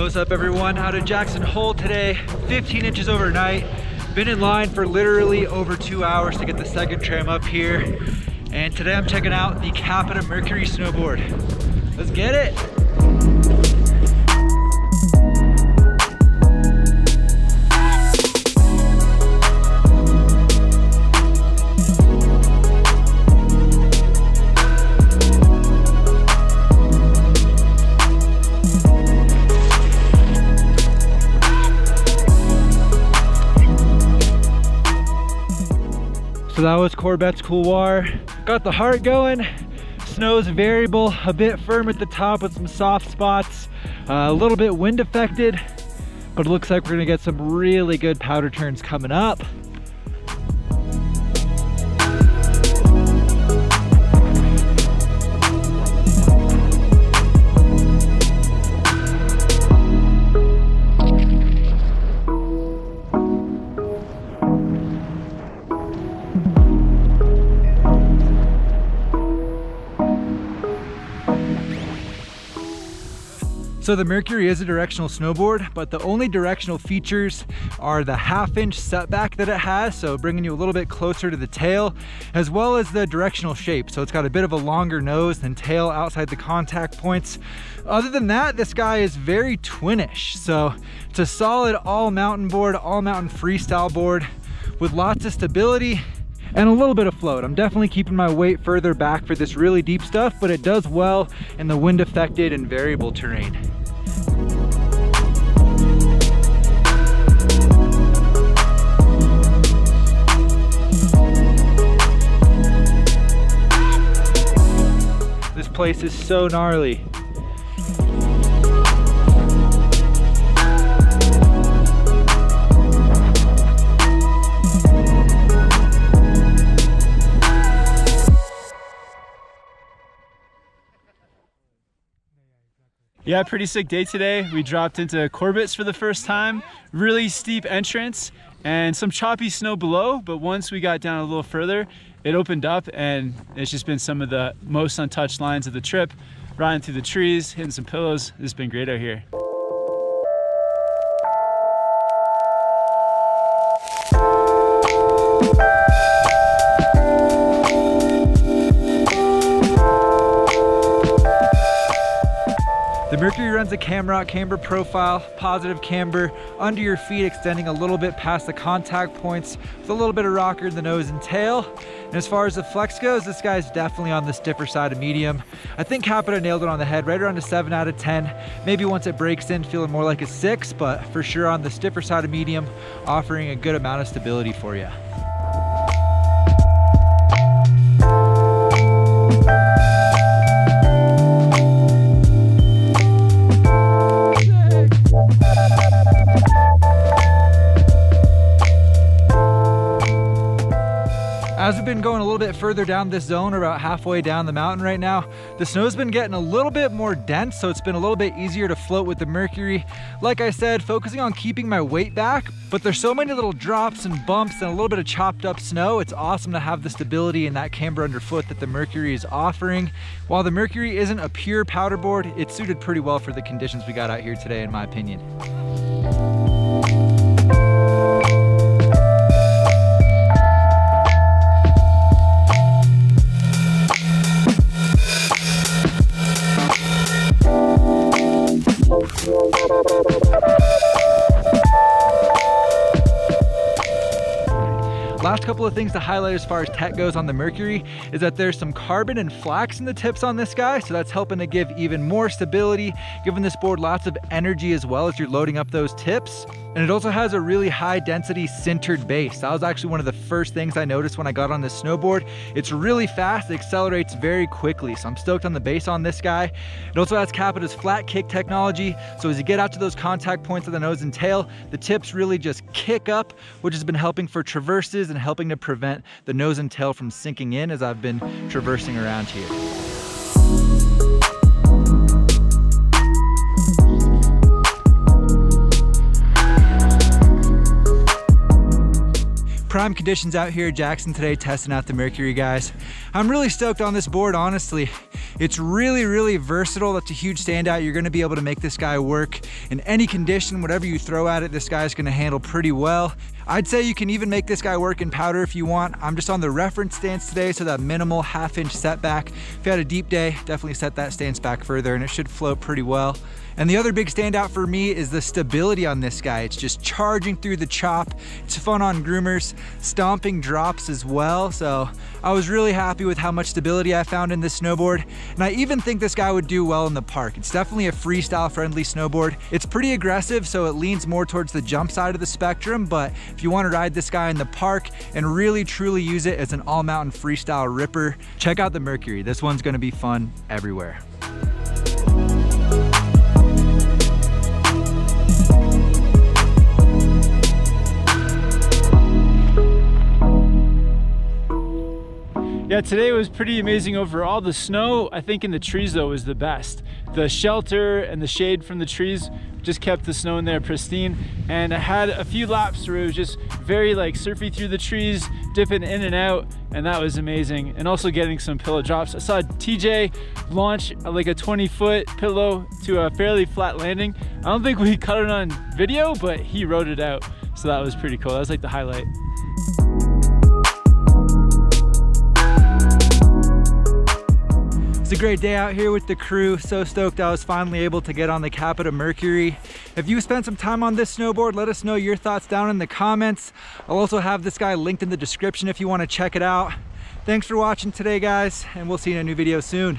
What's up everyone, out of Jackson Hole today, 15 inches overnight. Been in line for literally over 2 hours to get the second tram up here. And today I'm checking out the Capita Mercury Snowboard. Let's get it. So that was Corbett's couloir. Got the heart going. Snow's variable, a bit firm at the top with some soft spots, a little bit wind affected, but it looks like we're gonna get some really good powder turns coming up. So the Mercury is a directional snowboard, but the only directional features are the 1/2-inch setback that it has, so bringing you a little bit closer to the tail, as well as the directional shape. So it's got a bit of a longer nose than tail outside the contact points. Other than that, this guy is very twinish. So it's a solid all mountain board, all mountain freestyle board with lots of stability and a little bit of float. I'm definitely keeping my weight further back for this really deep stuff, but it does well in the wind affected and variable terrain. This place is so gnarly. Yeah, pretty sick day today. We dropped into Corbett's for the first time. Really steep entrance and some choppy snow below, but once we got down a little further, it opened up and it's just been some of the most untouched lines of the trip. Riding through the trees, hitting some pillows. It's been great out here. The Mercury runs a camber profile, positive camber, under your feet extending a little bit past the contact points with a little bit of rocker in the nose and tail. And as far as the flex goes, this guy's definitely on the stiffer side of medium. I think Capita nailed it on the head, right around a 7 out of 10. Maybe once it breaks in, feeling more like a 6, but for sure on the stiffer side of medium, offering a good amount of stability for you. As we've been going a little bit further down this zone, we're about halfway down the mountain right now, the snow's been getting a little bit more dense, so it's been a little bit easier to float with the Mercury. Like I said, focusing on keeping my weight back, but there's so many little drops and bumps and a little bit of chopped up snow. It's awesome to have the stability and that camber underfoot that the Mercury is offering. While the Mercury isn't a pure powder board, it's suited pretty well for the conditions we got out here today, in my opinion. Last couple of things to highlight as far as tech goes on the Mercury is that there's some carbon and flax in the tips on this guy, so that's helping to give even more stability, giving this board lots of energy as well as you're loading up those tips. And it also has a really high density sintered base. That was actually one of the first things I noticed when I got on this snowboard. It's really fast, it accelerates very quickly, so I'm stoked on the base on this guy. It also has Capita's flat kick technology, so as you get out to those contact points of the nose and tail, the tips really just kick up, which has been helping for traverses and helping to prevent the nose and tail from sinking in as I've been traversing around here. prime conditions out here at Jackson today, testing out the Mercury, guys. I'm really stoked on this board, honestly. It's really versatile. That's a huge standout. You're gonna be able to make this guy work in any condition. Whatever you throw at it, this guy's gonna handle pretty well. I'd say you can even make this guy work in powder if you want. I'm just on the reference stance today, so that minimal half-inch setback. If you had a deep day, definitely set that stance back further and it should float pretty well. And the other big standout for me is the stability on this guy. It's just charging through the chop. It's fun on groomers, stomping drops as well. So I was really happy with how much stability I found in this snowboard. And I even think this guy would do well in the park. It's definitely a freestyle friendly snowboard. It's pretty aggressive, so it leans more towards the jump side of the spectrum. But if you want to ride this guy in the park and really truly use it as an all mountain freestyle ripper, check out the Mercury. This one's going to be fun everywhere. Yeah, today was pretty amazing overall. The snow, I think in the trees though, was the best. The shelter and the shade from the trees just kept the snow in there pristine. And I had a few laps where it was just very like surfy through the trees, dipping in and out, and that was amazing. And also getting some pillow drops. I saw TJ launch like a 20-foot pillow to a fairly flat landing. I don't think we caught it on video, but he rode it out. So that was pretty cool. That was like the highlight. It's a great day out here with the crew. So stoked I was finally able to get on the Capita Mercury. If you spent some time on this snowboard, let us know your thoughts down in the comments. I'll also have this guy linked in the description if you want to check it out. Thanks for watching today, guys, and we'll see you in a new video soon.